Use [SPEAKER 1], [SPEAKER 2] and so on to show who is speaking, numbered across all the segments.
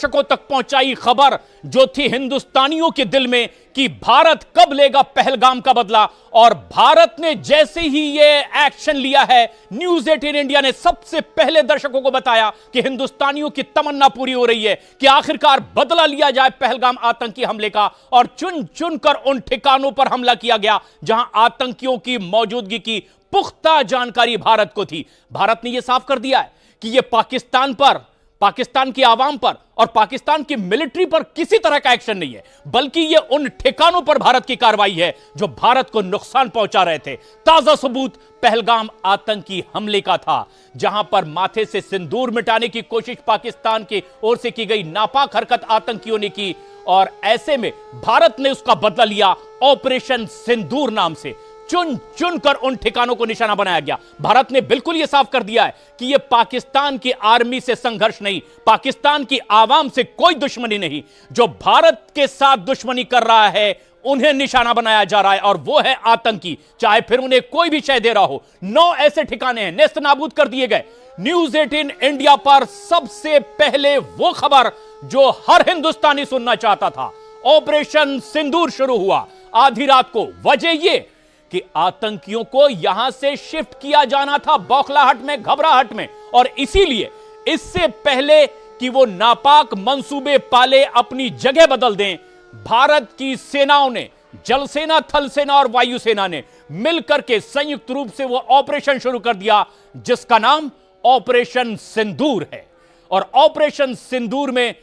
[SPEAKER 1] दर्शकों तक पहुंचाई खबर जो थी हिंदुस्तानियों के दिल में कि भारत कब लेगा पहलगाम का बदला। और भारत ने जैसे ही यह एक्शन लिया है, न्यूज 18 इंडिया ने सबसे पहले दर्शकों को बताया कि हिंदुस्तानियों की तमन्ना पूरी हो रही है कि आखिरकार बदला लिया जाए पहलगाम आतंकी हमले का। और चुन चुनकर उन ठिकानों पर हमला किया गया जहां आतंकियों की मौजूदगी की पुख्ता जानकारी भारत को थी। भारत ने यह साफ कर दिया है कि यह पाकिस्तान पर, पाकिस्तान की आवाम पर और पाकिस्तान की मिलिट्री पर किसी तरह का एक्शन नहीं है, बल्कि यह उन ठिकानों पर भारत की कार्रवाई है जो भारत को नुकसान पहुंचा रहे थे। ताजा सबूत पहलगाम आतंकी हमले का था, जहां पर माथे से सिंदूर मिटाने की कोशिश पाकिस्तान की ओर से की गई नापाक हरकत आतंकियों ने की। और ऐसे में भारत ने उसका बदला लिया ऑपरेशन सिंदूर नाम से। चुन चुनकर उन ठिकानों को निशाना बनाया गया। भारत ने बिल्कुल यह साफ कर दिया है कि यह पाकिस्तान की आर्मी से संघर्ष नहीं, पाकिस्तान की आवाम से कोई दुश्मनी नहीं। जो भारत के साथ दुश्मनी कर रहा है उन्हें निशाना बनाया जा रहा है, और वो है आतंकी, चाहे फिर उन्हें कोई भी शय दे रहा हो। 9 ऐसे ठिकाने हैं नेस्त नाबूद कर दिए गए। न्यूज 18 इंडिया पर सबसे पहले वो खबर जो हर हिंदुस्तानी सुनना चाहता था। ऑपरेशन सिंदूर शुरू हुआ आधी रात को। वजह यह कि आतंकियों को यहां से शिफ्ट किया जाना था, बौखलाहट में, घबराहट में। और इसीलिए इससे पहले कि वो नापाक मंसूबे पाले अपनी जगह बदल दें, भारत की सेनाओं ने, जल सेना, थल सेना और वायुसेना ने मिलकर के संयुक्त रूप से वो ऑपरेशन शुरू कर दिया जिसका नाम ऑपरेशन सिंदूर है। और ऑपरेशन सिंदूर में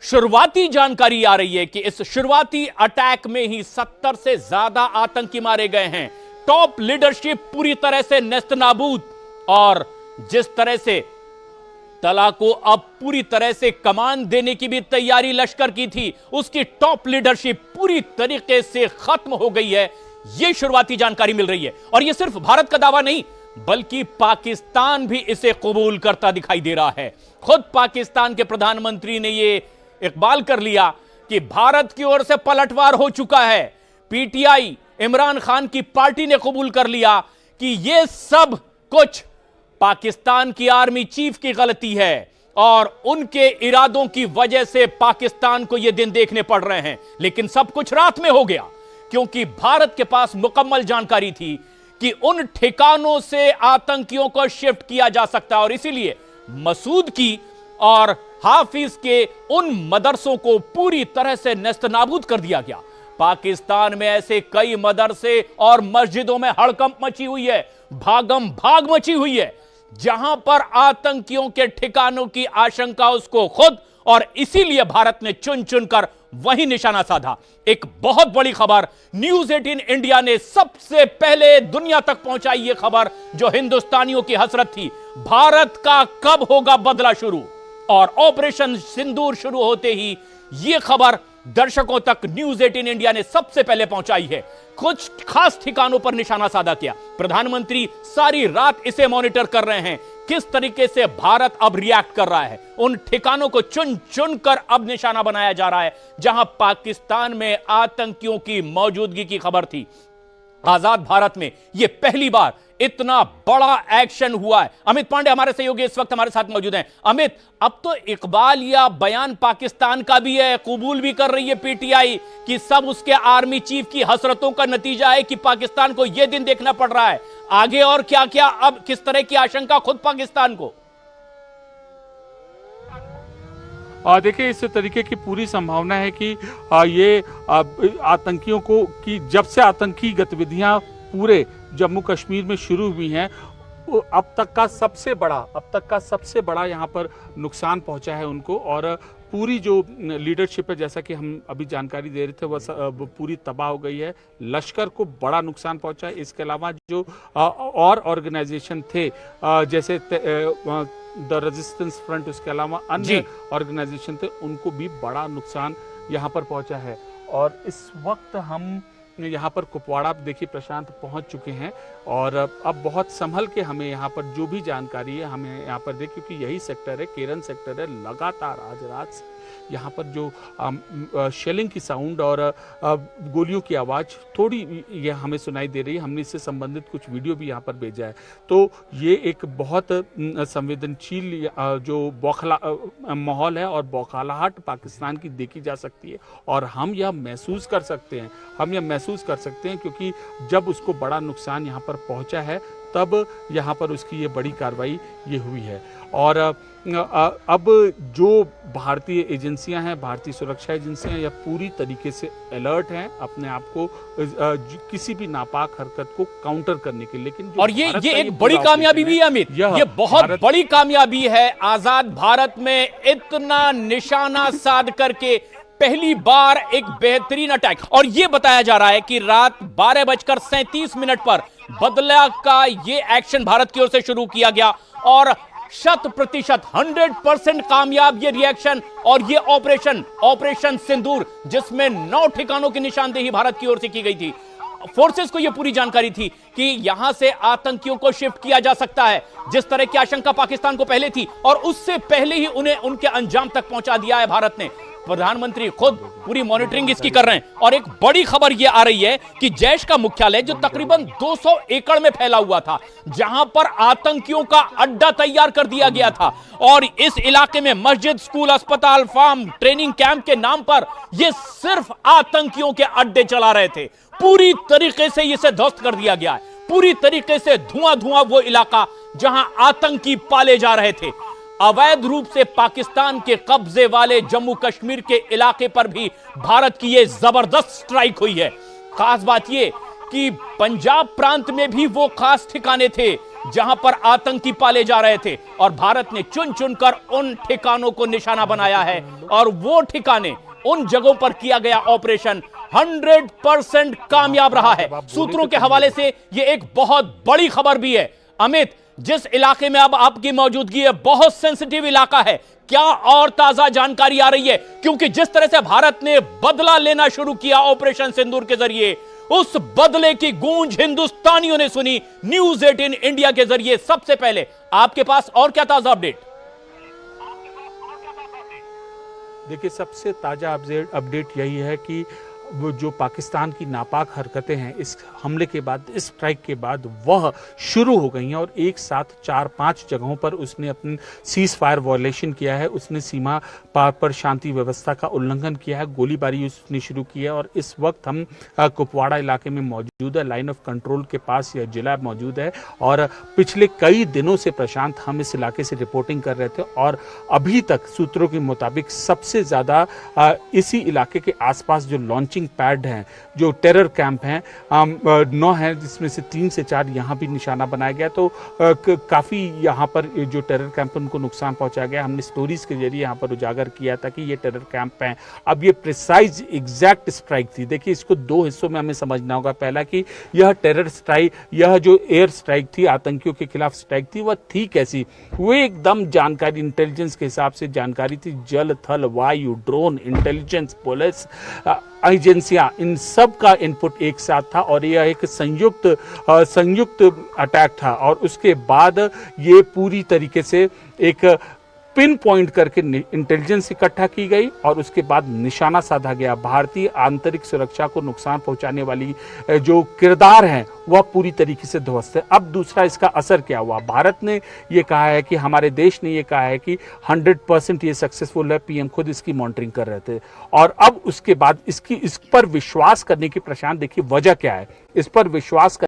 [SPEAKER 1] शुरुआती जानकारी आ रही है कि इस शुरुआती अटैक में ही 70 से ज्यादा आतंकी मारे गए हैं। टॉप लीडरशिप पूरी तरह से नेस्तनाबूद। और जिस तरह से तला को अब पूरी तरह से कमान देने की भी तैयारी लश्कर की थी, उसकी टॉप लीडरशिप पूरी तरीके से खत्म हो गई है, यह शुरुआती जानकारी मिल रही है। और यह सिर्फ भारत का दावा नहीं, बल्कि पाकिस्तान भी इसे कबूल करता दिखाई दे रहा है। खुद पाकिस्तान के प्रधानमंत्री ने यह इकबाल कर लिया कि भारत की ओर से पलटवार हो चुका है। पीटीआई, इमरान खान की पार्टी ने कबूल कर लिया कि यह सब कुछ पाकिस्तान की आर्मी चीफ की गलती है और उनके इरादों की वजह से पाकिस्तान को यह दिन देखने पड़ रहे हैं। लेकिन सब कुछ रात में हो गया, क्योंकि भारत के पास मुकम्मल जानकारी थी कि उन ठिकानों से आतंकियों को शिफ्ट किया जा सकता है। और इसीलिए मसूद की और हाफिज के उन मदरसों को पूरी तरह से नेस्तनाबूद कर दिया गया। पाकिस्तान में ऐसे कई मदरसे और मस्जिदों में हड़कंप मची हुई है, भागम भाग मची हुई है, जहां पर आतंकियों के ठिकानों की आशंका उसको खुद, और इसीलिए भारत ने चुन चुनकर वही निशाना साधा। एक बहुत बड़ी खबर न्यूज 18 इंडिया ने सबसे पहले दुनिया तक पहुंचाई, यह खबर जो हिंदुस्तानियों की हसरत थी, भारत का कब होगा बदला शुरू। और ऑपरेशन सिंदूर शुरू होते ही यह खबर दर्शकों तक न्यूज 18 इंडिया ने सबसे पहले पहुंचाई है। कुछ खास ठिकानों पर निशाना साधा किया। प्रधानमंत्री सारी रात इसे मॉनिटर कर रहे हैं, किस तरीके से भारत अब रिएक्ट कर रहा है। उन ठिकानों को चुन चुनकर अब निशाना बनाया जा रहा है जहां पाकिस्तान में आतंकियों की मौजूदगी की खबर थी। आजाद भारत में यह पहली बार इतना बड़ा एक्शन हुआ है। अमित पांडे हमारे सहयोगी इस वक्त हमारे साथ मौजूद हैं। अमित, अब तो इकबाल या बयान पाकिस्तान का भी है, कबूल भी कर रही है पीटीआई कि सब उसके आर्मी चीफ की हसरतों का नतीजा है कि पाकिस्तान को यह दिन देखना पड़ रहा है। आगे और क्या क्या, अब किस तरह की आशंका खुद पाकिस्तान को?
[SPEAKER 2] देखिए, इस तरीके की पूरी संभावना है कि ये आतंकियों को, कि जब से आतंकी गतिविधियां पूरे जम्मू कश्मीर में शुरू हुई हैं, अब तक का सबसे बड़ा यहाँ पर नुकसान पहुंचा है उनको। और पूरी जो लीडरशिप है, जैसा कि हम अभी जानकारी दे रहे थे, वह पूरी तबाह हो गई है। लश्कर को बड़ा नुकसान पहुंचा है। इसके अलावा जो और ऑर्गेनाइजेशन थे, जैसे द रेजिस्टेंस फ्रंट, उसके अलावा अन्य ऑर्गेनाइजेशन थे, उनको भी बड़ा नुकसान यहाँ पर पहुंचा है। और इस वक्त हम यहाँ पर कुपवाड़ा, देखिए प्रशांत, पहुँच चुके हैं और अब बहुत संभल के हमें यहाँ पर जो भी जानकारी है हमें यहाँ पर दे, क्योंकि यही सेक्टर है, केरन सेक्टर है, लगातार आज रात यहाँ पर जो शेलिंग की साउंड और गोलियों की आवाज़ थोड़ी ये हमें सुनाई दे रही है। हमने इससे संबंधित कुछ वीडियो भी यहाँ पर भेजा है। तो ये एक बहुत संवेदनशील जो बौखला माहौल है और बौखलाहट पाकिस्तान की देखी जा सकती है, और हम यह महसूस कर सकते हैं क्योंकि जब उसको बड़ा नुकसान यहाँ पर पहुँचा है तब यहाँ पर उसकी ये बड़ी कार्रवाई ये हुई है। और अब जो भारतीय एजेंसियां हैं, भारतीय सुरक्षा एजेंसियां, यह पूरी तरीके से अलर्ट हैं अपने आप को किसी भी नापाक हरकत को काउंटर करने के लिए। लेकिन
[SPEAKER 1] और ये एक बड़ी कामयाबी भी है अमित, ये बहुत बड़ी कामयाबी है। आजाद भारत में इतना निशाना साध करके पहली बार एक बेहतरीन अटैक, और यह बताया जा रहा है कि रात 12:37 पर बदला का ये एक्शन भारत की ओर से शुरू किया गया, और 100% 100% कामयाब ये रिएक्शन और ये ऑपरेशन सिंदूर, जिसमें 9 ठिकानों की निशानदेही भारत की ओर से की गई थी। फोर्सेस को यह पूरी जानकारी थी कि यहां से आतंकियों को शिफ्ट किया जा सकता है, जिस तरह की आशंका पाकिस्तान को पहले थी, और उससे पहले ही उन्हें उनके अंजाम तक पहुंचा दिया है भारत ने। प्रधानमंत्री खुद पूरी मॉनिटरिंग इसकी कर रहे हैं। और एक बड़ी खबर यह आ रही है कि जैश का मुख्यालय, जो तकरीबन 200 एकड़ में फैला हुआ था, जहां पर आतंकियों का अड्डा तैयार कर दिया गया था, और इस इलाके में मस्जिद, स्कूल, अस्पताल, फार्म, ट्रेनिंग कैंप के नाम पर यह सिर्फ आतंकियों के अड्डे चला रहे थे, पूरी तरीके से इसे ध्वस्त कर दिया गया है। पूरी तरीके से धुआं वो इलाका जहां आतंकी पाले जा रहे थे। अवैध रूप से पाकिस्तान के कब्जे वाले जम्मू कश्मीर के इलाके पर भी भारत की यह जबरदस्त स्ट्राइक हुई है। खास बात यह कि पंजाब प्रांत में भी वो खास ठिकाने थे जहां पर आतंकी पाले जा रहे थे, और भारत ने चुन चुनकर उन ठिकानों को निशाना बनाया है, और वो ठिकाने, उन जगहों पर किया गया ऑपरेशन 100% कामयाब रहा है। सूत्रों के हवाले से यह एक बहुत बड़ी खबर भी है। अमित, जिस इलाके में अब आपकी मौजूदगी है, बहुत सेंसिटिव इलाका है, क्या और ताजा जानकारी आ रही है? क्योंकि जिस तरह से भारत ने बदला लेना शुरू किया ऑपरेशन सिंदूर के जरिए, उस बदले की गूंज हिंदुस्तानियों ने सुनी न्यूज 18 इंडिया के जरिए। सबसे पहले आपके पास और क्या ताजा अपडेट?
[SPEAKER 2] देखिए, सबसे ताजा अपडेट यही है कि वो जो पाकिस्तान की नापाक हरकतें हैं इस हमले के बाद, इस स्ट्राइक के बाद वह शुरू हो गई हैं, और एक साथ 4-5 जगहों पर उसने अपनी सीज फायर वायलेशन किया है। उसने सीमा पार पर शांति व्यवस्था का उल्लंघन किया है, गोलीबारी उसने शुरू की है। और इस वक्त हम कुपवाड़ा इलाके में मौजूद है, लाइन ऑफ कंट्रोल के पास यह जिला मौजूद है, और पिछले कई दिनों से प्रशांत हम इस इलाके से रिपोर्टिंग कर रहे थे, और अभी तक सूत्रों के मुताबिक सबसे ज्यादा इसी इलाके के आसपास जो लॉन्चिंग पैड हैं, जो टेरर कैंप हैं, 9 हैं, जिसमें से 3 से 4 यहाँ भी निशाना बनाया गया। तो काफ़ी यहाँ पर जो टेरर कैंप उनको नुकसान पहुँचाया गया। हमने स्टोरीज के जरिए यहाँ पर उजागर किया था कि ये टेरर कैंप हैं। अब ये प्रिसाइज एग्जैक्ट स्ट्राइक थी। देखिए, इसको 2 हिस्सों में हमें समझना होगा। पहला कि यह टेरर स्ट्राइक, यह जो एयर स्ट्राइक थी, आतंकियों के खिलाफ स्ट्राइक थी, वह थी कैसी? वो एकदम जानकारी, इंटेलिजेंस के हिसाब से जानकारी थी। जल, थल, वायु, ड्रोन, इंटेलिजेंस, पुलिस एजेंसियां, इन सब का इनपुट एक साथ था, और यह एक संयुक्त अटैक था। और उसके बाद ये पूरी तरीके से एक पिन पॉइंट करके इंटेलिजेंस इकट्ठा की गई, और उसके बाद निशाना साधा गया। भारतीय आंतरिक सुरक्षा को नुकसान पहुंचाने वाली जो किरदार हैं वह पूरी तरीके से ध्वस्त है। अब दूसरा, इसका असर क्या हुआ? भारत ने ये कहा है कि, हमारे देश ने ये कहा है कि 100% ये सक्सेसफुल है। पीएम खुद इसकी मॉनिटरिंग कर रहे थे, और अब उसके बाद इस पर विश्वास करने की, प्रशांत देखिए वजह क्या है, इस पर विश्वास